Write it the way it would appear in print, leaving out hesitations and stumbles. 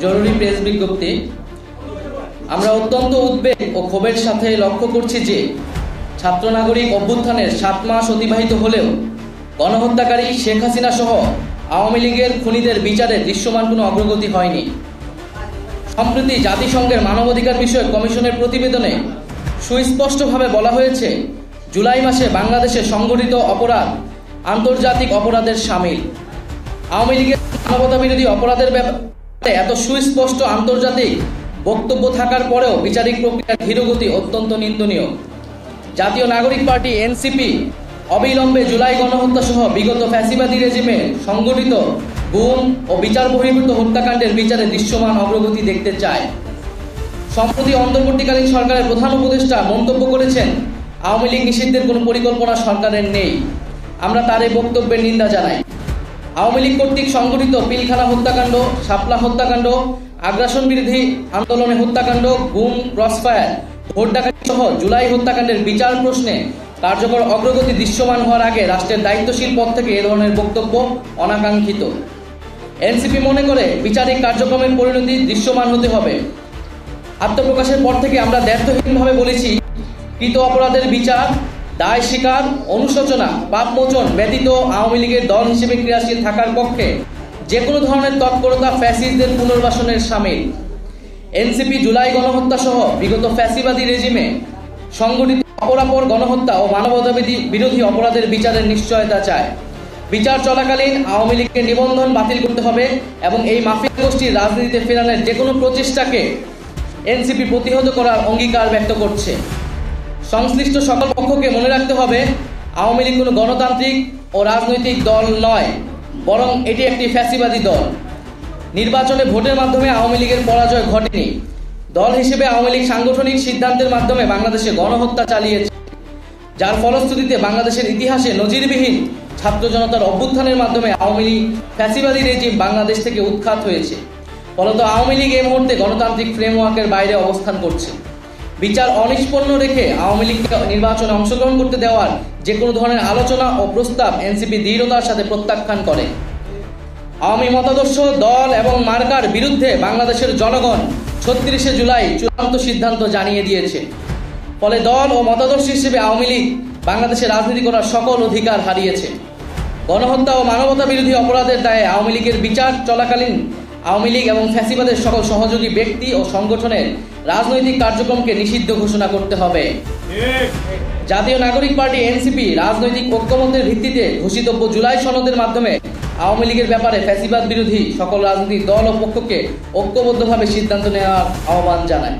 জরুরি প্রেস বিজ্ঞপ্তি। আমরা অত্যন্ত উদ্বেগ ও ক্ষোভের সাথে লক্ষ্য করছি যে ছাত্র নাগরিক অভ্যুত্থানের 7 মাস অতিবাহিত হলেও গণহত্যাকারী শেখ হাসিনা সহ আওয়ামী লীগের খুনিদের বিচারে দৃশ্যমান কোনো অগ্রগতি হয়নি। সম্প্রতি জাতিসংঘের মানবাধিকার বিষয়ক কমিশনের প্রতিবেদনে সুস্পষ্টভাবে বলা হয়েছে, জুলাই মাসে বাংলাদেশে সংঘটিত অপরাধ আন্তর্জাতিক অপরাধের শামিল। আওয়ামী লীগের মানবতাবিরোধী অপরাধের ব্যাপারে এত সুস্পষ্ট আন্তর্জাতিক বক্তব্য থাকার পরেও বিচারিক প্রক্রিয়ার ধীরগতি অত্যন্ত নিন্দনীয়। জাতীয় নাগরিক পার্টি এনসিপি অবিলম্বে জুলাই গণহত্যা সহ বিগত ফ্যাসিবাদী রেজিমে সংগঠিত গুম ও বিচার বহির্ভূত হত্যাকাণ্ডের বিচারে দৃশ্যমান অগ্রগতি দেখতে চায়। সম্প্রতি অন্তর্বর্তীকালীন সরকারের প্রধান উপদেষ্টা মন্তব্য করেছেন, আওয়ামী লীগ নিষিদ্ধের কোনো পরিকল্পনা সরকারের নেই। আমরা তার এই বক্তব্যের নিন্দা জানাই। আওয়ামী লীগ কর্তৃক সংগঠিত পিলখানা হত্যাকাণ্ড, শাপলা হত্যাকাণ্ড, আগ্রাসন বিরোধী আন্দোলনে হত্যাকাণ্ড, গুম, ক্রসফায়ার, ভোট ডাকাতি সহ জুলাই হত্যাকাণ্ডের বিচার প্রশ্নে কার্যকর অগ্রগতি দৃশ্যমান হওয়ার আগে রাষ্ট্রের দায়িত্বশীল পদ থেকে এ ধরনের বক্তব্য অনাকাঙ্ক্ষিত। এনসিপি মনে করে বিচারিক কার্যক্রমের পরিণতি দৃশ্যমান হতে হবে। আত্মপ্রকাশের পর থেকে আমরা দ্ব্যর্থহীনভাবে বলেছি, কৃত অপরাধের বিচার, দায় স্বীকার, অনুশোচনা, পাপমোচন ব্যতীত আওয়ামী লীগের দল হিসেবে ক্রিয়াশীল থাকার পক্ষে যে কোনো ধরনের তৎপরতা ফ্যাসিস্টদের পুনর্বাসনের শামিল। এনসিপি জুলাই গণহত্যা সহ বিগত ফ্যাসিবাদী রেজিমে সংগঠিত অপরাপর গণহত্যা ও মানবতা বিরোধী অপরাধের বিচারের নিশ্চয়তা চায়। বিচার চলাকালীন আওয়ামী লীগকে নিবন্ধন বাতিল করতে হবে এবং এই মাফিয়া গোষ্ঠীর রাজনীতিতে ফেরানোর যে কোনো প্রচেষ্টাকে এনসিপি প্রতিহত করার অঙ্গীকার ব্যক্ত করছে। সংশ্লিষ্ট সকল পক্ষকে মনে রাখতে হবে, আওয়ামী লীগ কোনো গণতান্ত্রিক ও রাজনৈতিক দল নয়, বরং এটি একটি ফ্যাসিবাদী দল। নির্বাচনে ভোটের মাধ্যমে আওয়ামী লীগের পরাজয় ঘটেনি। দল হিসেবে আওয়ামী লীগ সাংগঠনিক সিদ্ধান্তের মাধ্যমে বাংলাদেশে গণহত্যা চালিয়েছে, যার ফলশ্রুতিতে বাংলাদেশের ইতিহাসে নজিরবিহীন ছাত্র জনতার অভ্যুত্থানের মাধ্যমে আওয়ামী লীগ ফ্যাসিবাদী রেজিম বাংলাদেশ থেকে উৎখাত হয়েছে। ফলত আওয়ামী লীগ এই মুহূর্তে গণতান্ত্রিক ফ্রেমওয়ার্কের বাইরে অবস্থান করছে। বিচার অনিষ্পন্ন রেখে আওয়ামী লীগকে নির্বাচনে অংশগ্রহণ করতে দেওয়ার যে কোনো ধরনের আলোচনা ও প্রস্তাব এনসিপি দৃঢ়তার সাথে প্রত্যাখ্যান করে। আওয়ামী মতাদর্শ, দল এবং মার্কার বিরুদ্ধে বাংলাদেশের জনগণ ৩৬শে জুলাই চূড়ান্ত সিদ্ধান্ত জানিয়ে দিয়েছে। ফলে দল ও মতাদর্শ হিসেবে আওয়ামী লীগ বাংলাদেশে রাজনীতি করার সকল অধিকার হারিয়েছে। গণহত্যা ও মানবতা বিরোধী অপরাধের দায়ে আওয়ামী লীগের বিচার চলাকালীন আওয়ামী লীগ এবং ফ্যাসিবাদের সকল সহযোগী ব্যক্তি ও সংগঠনের রাজনৈতিক কার্যক্রমকে নিষিদ্ধ ঘোষণা করতে হবে। জাতীয় নাগরিক পার্টি এনসিপি রাজনৈতিক ঐক্যমত্যের ভিত্তিতে ঘোষিতব্য জুলাই সনদের মাধ্যমে আওয়ামী লীগের ব্যাপারে ফ্যাসিবাদ বিরোধী সকল রাজনৈতিক দল ও পক্ষকে ঐক্যবদ্ধভাবে সিদ্ধান্ত নেওয়ার আহ্বান জানায়।